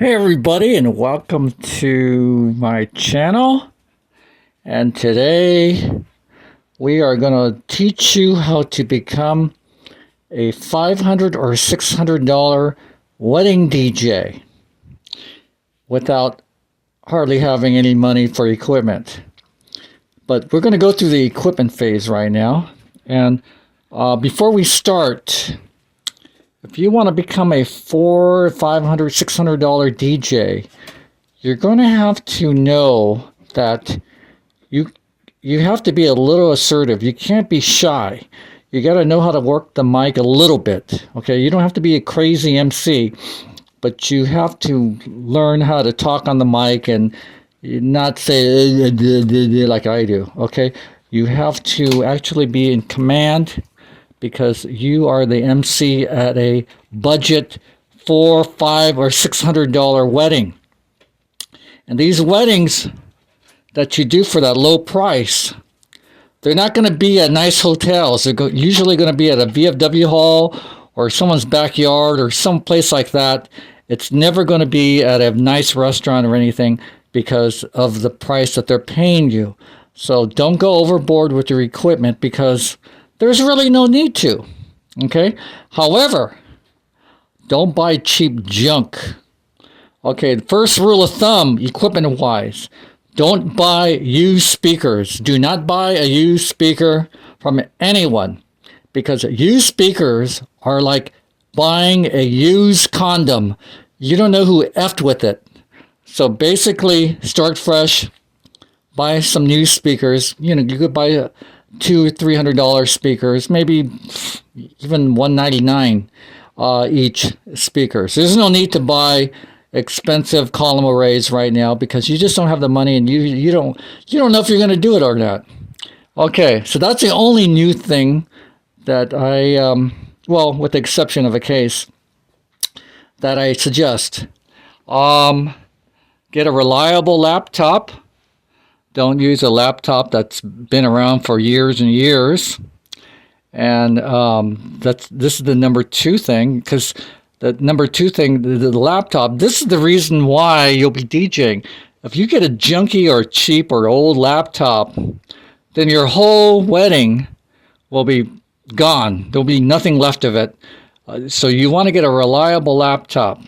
Hey everybody, and welcome to my channel. And today we are going to teach you how to become a $500 or $600 wedding DJ without hardly having any money for equipment. But we're going to go through the equipment phase right now. And before we start, if you want to become a $400, $500, $600 DJ, you're going to have to know that you have to be a little assertive. You can't be shy. You got to know how to work the mic a little bit. Okay, you don't have to be a crazy MC, but you have to learn how to talk on the mic and not say like I do. Okay, you have to actually be in command, because you are the MC at a budget $400, $500, or $600 wedding. And these weddings that you do for that low price, they're not going to be at nice hotels. They're usually going to be at a VFW hall or someone's backyard or some place like that. It's never going to be at a nice restaurant or anything because of the price that they're paying you. So don't go overboard with your equipment, because there's really no need to, okay? However, don't buy cheap junk. Okay, the first rule of thumb, equipment-wise, don't buy used speakers. Do not buy a used speaker from anyone, because used speakers are like buying a used condom. You don't know who effed with it. So basically, start fresh, buy some new speakers. You know, you could buy $200, $300 speakers, maybe even $199 each speakers. There's no need to buy expensive column arrays right now, because you just don't have the money, and you don't know if you're going to do it or not. Okay, so that's the only new thing that I well, with the exception of a case, that I suggest. Get a reliable laptop. Don't use a laptop that's been around for years and years. And this is the number two thing, because the number two thing, the laptop, this is the reason why you'll be DJing. If you get a junky or cheap or old laptop, then your whole wedding will be gone. There'll be nothing left of it. So you want to get a reliable laptop.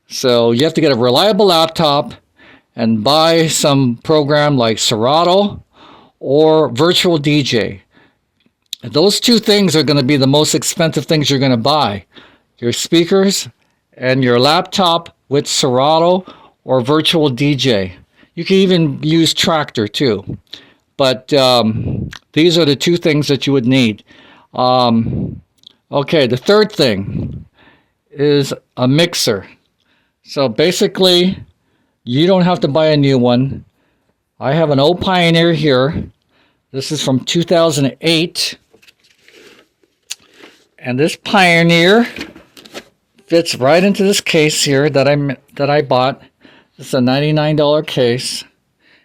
So you have to get a reliable laptop and buy some program like Serato or Virtual DJ. Those two things are going to be the most expensive things you're going to buy. Your speakers and your laptop with Serato or Virtual DJ. You can even use Tractor too. But these are the two things that you would need. Okay, the third thing is a mixer. So basically, you don't have to buy a new one. I have an old Pioneer here. This is from 2008. And this Pioneer fits right into this case here that I bought. This is a $99 case.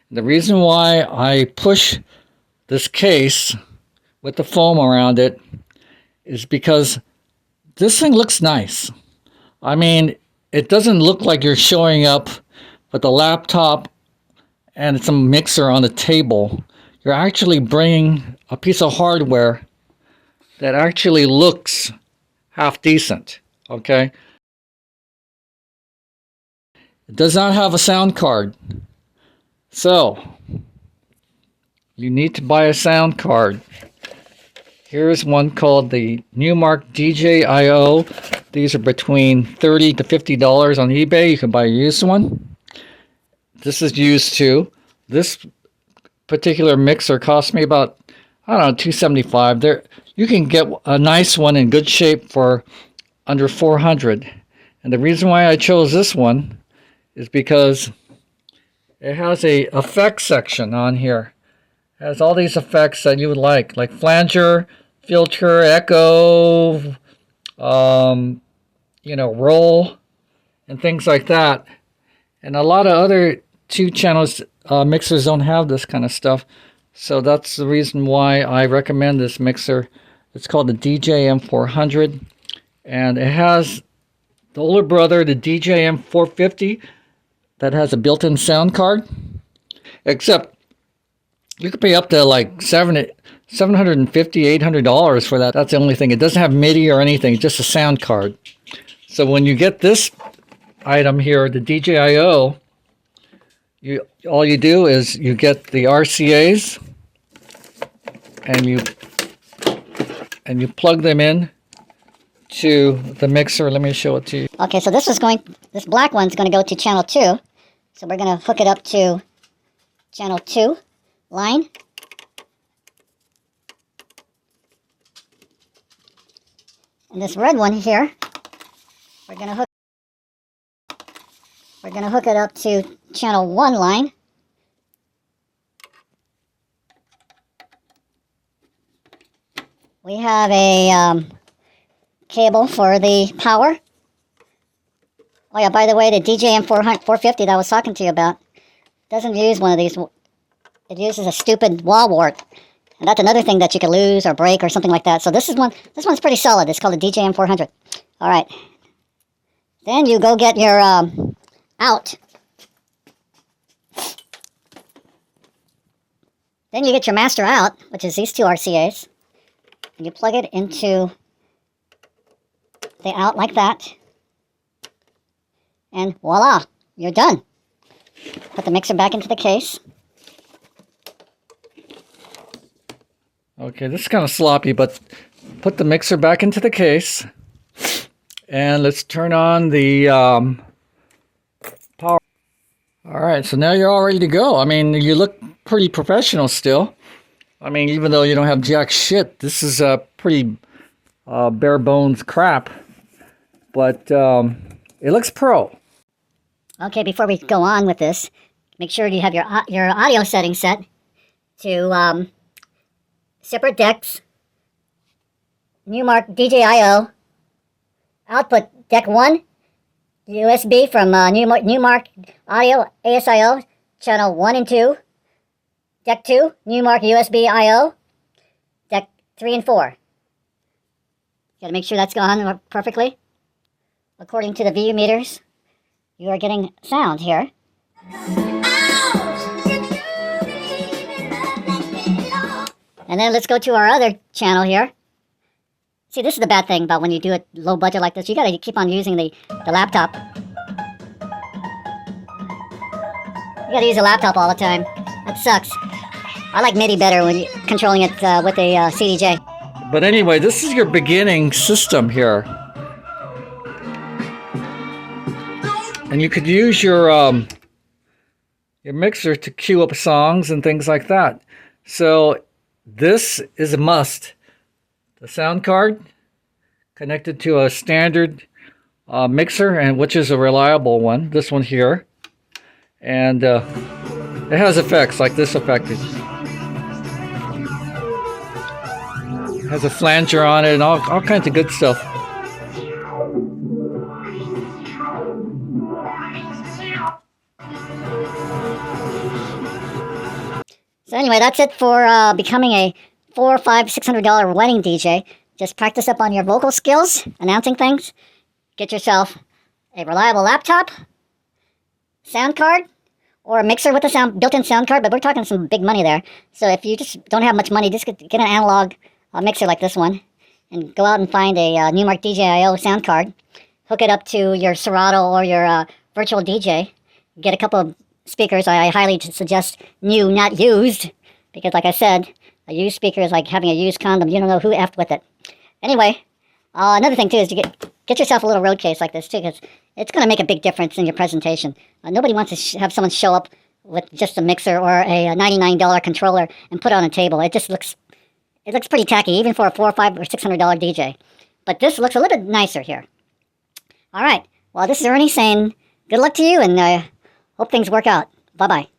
The reason why I push this case with the foam around it is because this thing looks nice. I mean, it doesn't look like you're showing up with a laptop and some mixer on the table. You're actually bringing a piece of hardware that actually looks half decent, okay? It does not have a sound card. So, you need to buy a sound card. Here's one called the Newmark DJ.io. These are between $30 to $50 on eBay. You can buy a used one. This is used too. This particular mixer cost me about, I don't know, $275. There, you can get a nice one in good shape for under $400. And the reason why I chose this one is because it has a effects section on here. It has all these effects that you would like flanger, filter, echo, roll, and things like that. And a lot of other 2-channels mixers don't have this kind of stuff. So that's the reason why I recommend this mixer. It's called the DJ M400. And it has the older brother, the DJM 450, that has a built-in sound card. Except you could pay up to like $750, $800 for that. That's the only thing. It doesn't have MIDI or anything. It's just a sound card. So when you get this item here, the DJIO, all you do is you get the RCAs and you plug them in to the mixer. Let me show it to you. Okay, so this black one's going to go to channel 2. So we're going to hook it up to channel 2 line. And this red one here, we're going to hook it up to channel 1 line. We have a cable for the power. Oh yeah, by the way, the DJM 450 that I was talking to you about doesn't use one of these. It uses a stupid wall wart. And that's another thing that you could lose or break or something like that. So this one's pretty solid. It's called the DJM 400. All right. Then you go get your out. Then you get your master out, which is these two RCAs. And you plug it into the out like that. And voila, you're done. Put the mixer back into the case. Okay, this is kind of sloppy, but put the mixer back into the case. And let's turn on the power. All right, so now you're all ready to go. I mean, you look pretty professional still. I mean, even though you don't have jack shit, this is a pretty bare bones crap. But it looks pro. Okay, before we go on with this, make sure you have your audio settings set to separate decks, Newmark DJIO, output deck 1, USB from Newmark Audio ASIO, channel 1 and 2, deck 2, Newmark USB IO, deck 3 and 4. You gotta make sure that's gone perfectly. According to the VU meters, you are getting sound here. And then let's go to our other channel here. See, this is the bad thing about when you do it low budget like this. You gotta keep on using the laptop. You gotta use a laptop all the time. That sucks. I like MIDI better when you're controlling it with a CDJ. But anyway, this is your beginning system here. And you could use your mixer to cue up songs and things like that. So this is a must. The sound card connected to a standard mixer, and which is a reliable one. This one here, and it has effects like this effect. It has a flanger on it and all kinds of good stuff. So anyway, that's it for becoming a $400, $500, $600 wedding DJ. Just practice up on your vocal skills, announcing things. Get yourself a reliable laptop, sound card, or a mixer with a built-in sound card. But we're talking some big money there. So if you just don't have much money, just get an analog mixer like this one, and go out and find a Newmark DJIO sound card. Hook it up to your Serato or your virtual DJ. Get a couple of speakers. I highly suggest new, not used, because like I said, a used speaker is like having a used condom. You don't know who effed with it. Anyway, another thing too is to get yourself a little road case like this too, because it's going to make a big difference in your presentation. Nobody wants to have someone show up with just a mixer or a $99 controller and put it on a table. It just looks pretty tacky, even for a $400, $500, or $600 DJ. But this looks a little bit nicer here. All right. Well, this is Ernie saying good luck to you, and hope things work out. Bye-bye.